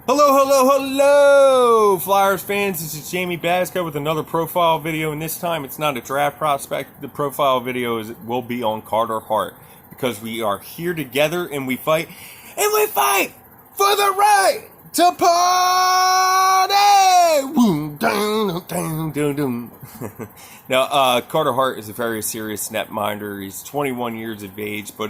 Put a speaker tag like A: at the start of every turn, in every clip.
A: Hello, Flyers fans. This is Jamie Basco with another profile video, and this time it's not a draft prospect. The profile video will be on Carter Hart, because we are here together and we fight for the right to party. Now, Carter Hart is a very serious netminder. He's 21 years of age, but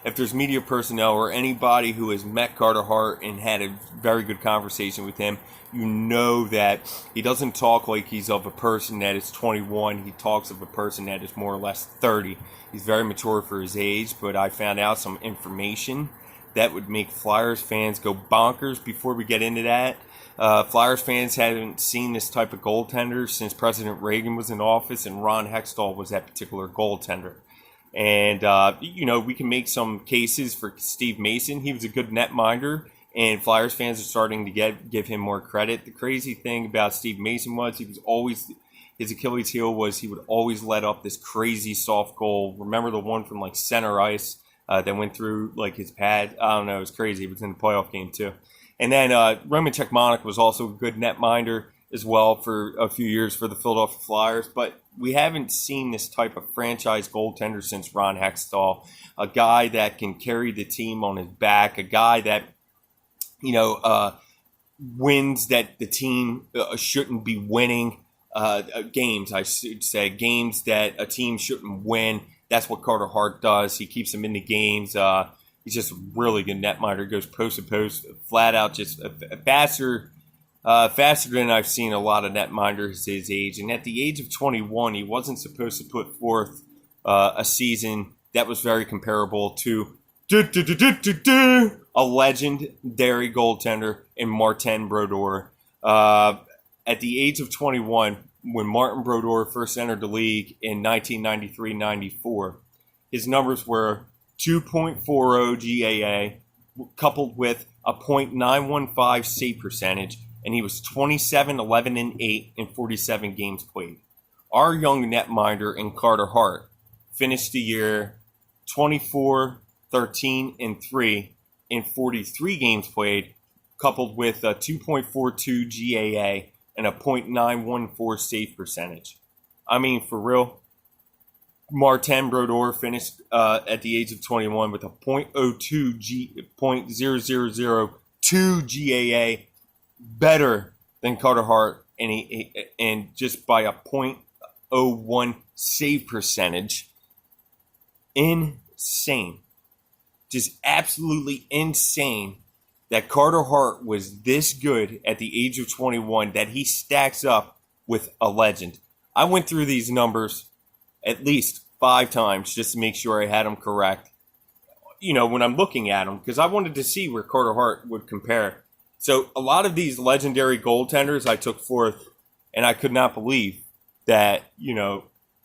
A: if there's media personnel or anybody who has met Carter Hart and had a very good conversation with him, you know that he doesn't talk like he's of a person that is 21. He talks of a person that is more or less 30. He's very mature for his age, but I found out some information that would make Flyers fans go bonkers. Before we get into that, Flyers fans haven't seen this type of goaltender since President Reagan was in office and Ron Hextall was that particular goaltender. And, we can make some cases for Steve Mason. He was a good netminder, and Flyers fans are starting to give him more credit. The crazy thing about Steve Mason was his Achilles heel was he would always let up this crazy soft goal. Remember the one from like center ice that went through like his pad? I don't know, it was crazy. It was in the playoff game too. And then Roman Cechmanek was also a good netminder as well for a few years for the Philadelphia Flyers. But we haven't seen this type of franchise goaltender since Ron Hextall, a guy that can carry the team on his back, a guy that, wins that the team shouldn't be winning, games, I should say, games that a team shouldn't win. That's what Carter Hart does. He keeps them in the games. He's just a really good netminder. Goes post to post, flat out, just faster than I've seen a lot of netminders his age. And at the age of 21, he wasn't supposed to put forth a season that was very comparable to a legendary goaltender in Martin Brodeur. At the age of 21, when Martin Brodeur first entered the league in 1993-94, his numbers were 2.40 GAA, coupled with a .915 save percentage, and he was 27, 11, and 8 in 47 games played. Our young netminder in Carter Hart finished the year 24, 13, and 3 in 43 games played, coupled with a 2.42 GAA and a .914 save percentage. I mean, for real, Martin Brodeur finished at the age of 21 with a .0002 GAA, better than Carter Hart, and just by a .01 save percentage. Insane. Just absolutely insane that Carter Hart was this good at the age of 21, that he stacks up with a legend. I went through these numbers at least 5 times just to make sure I had them correct, when I'm looking at them, because I wanted to see where Carter Hart would compare. So a lot of these legendary goaltenders I took forth, and I could not believe that,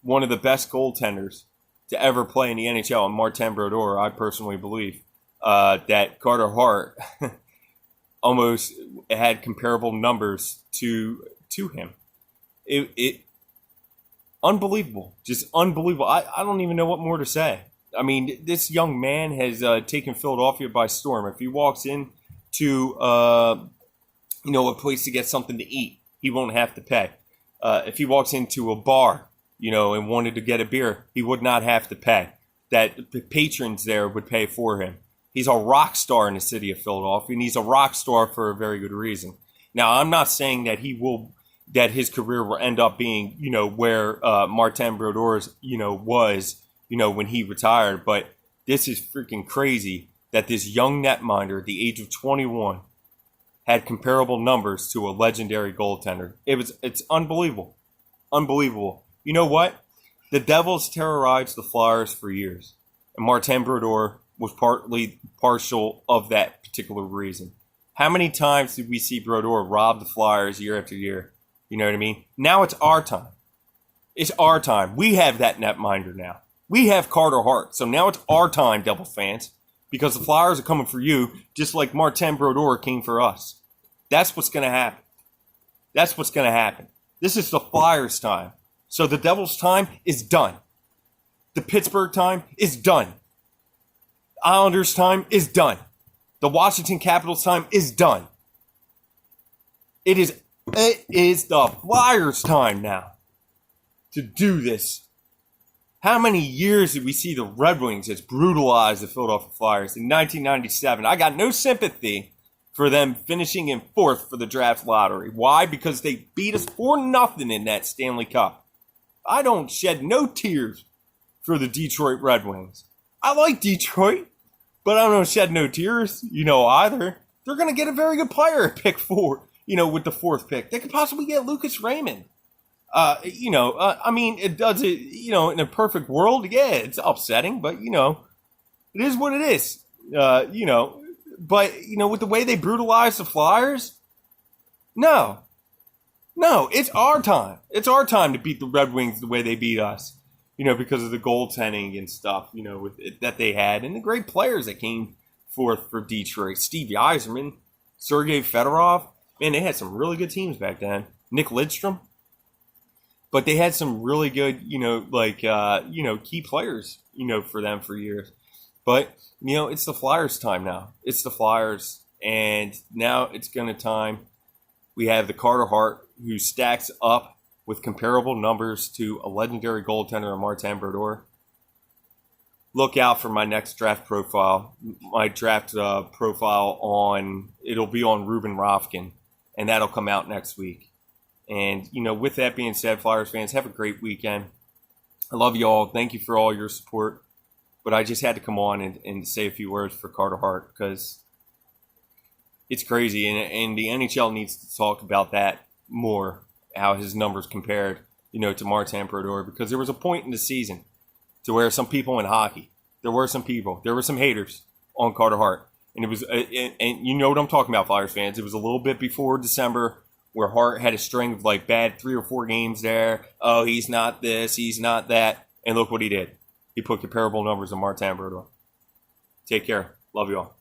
A: one of the best goaltenders to ever play in the NHL, and Martin Brodeur, I personally believe, that Carter Hart almost had comparable numbers to him. It unbelievable, just unbelievable. I don't even know what more to say. I mean, this young man has taken Philadelphia by storm. If he walks in to a place to get something to eat, he won't have to pay. If he walks into a bar, and wanted to get a beer, he would not have to pay. That the patrons there would pay for him. He's a rock star in the city of Philadelphia, and he's a rock star for a very good reason. Now, I'm not saying that that his career will end up being, where Martin Brodeur's, was, when he retired. But this is freaking crazy that this young netminder at the age of 21 had comparable numbers to a legendary goaltender. It's unbelievable. Unbelievable. You know what? The Devils terrorized the Flyers for years, and Martin Brodeur was partial of that particular reason. How many times did we see Brodeur rob the Flyers year after year? You know what I mean? Now it's our time. It's our time. We have that netminder now. We have Carter Hart. So now it's our time, Devil fans, because the Flyers are coming for you just like Martin Brodeur came for us. That's what's going to happen. That's what's going to happen. This is the Flyers' time. So the Devils' time is done. The Pittsburgh time is done. Islanders' time is done. The Washington Capitals' time is done. It is the Flyers' time now to do this. How many years did we see the Red Wings just brutalize the Philadelphia Flyers? In 1997, I got no sympathy for them finishing in 4th for the draft lottery. Why? Because they beat us 4-0 in that Stanley Cup. I don't shed no tears for the Detroit Red Wings. I like Detroit, but I don't shed no tears, either. They're going to get a very good player at pick 4, with the 4th pick. They could possibly get Lucas Raymond. It does it, in a perfect world. Yeah, it's upsetting, but, it is what it is. But, with the way they brutalize the Flyers, no, it's our time. It's our time to beat the Red Wings the way they beat us, because of the goaltending and stuff, that they had and the great players that came forth for Detroit. Steve Yzerman, Sergei Fedorov. Man, they had some really good teams back then. Nick Lidstrom. But they had some really good, key players, for them for years. But, it's the Flyers' time now. It's the Flyers. And now it's going to time. We have the Carter Hart, who stacks up with comparable numbers to a legendary goaltender, Martin Brodeur. Look out for my next draft profile. My draft profile it'll be on Ruben Rofkin. And that'll come out next week. And, with that being said, Flyers fans, have a great weekend. I love you all. Thank you for all your support. But I just had to come on and say a few words for Carter Hart because it's crazy. And the NHL needs to talk about that more, how his numbers compared, to Martin Brodeur. Because there was a point in the season to where some people in hockey, there were some haters on Carter Hart. And it was, and you know what I'm talking about, Flyers fans. It was a little bit before December, where Hart had a string of bad 3 or 4 games there. Oh, he's not this, he's not that. And look what he did. He put comparable numbers on Martin Brodeur. Take care. Love you all.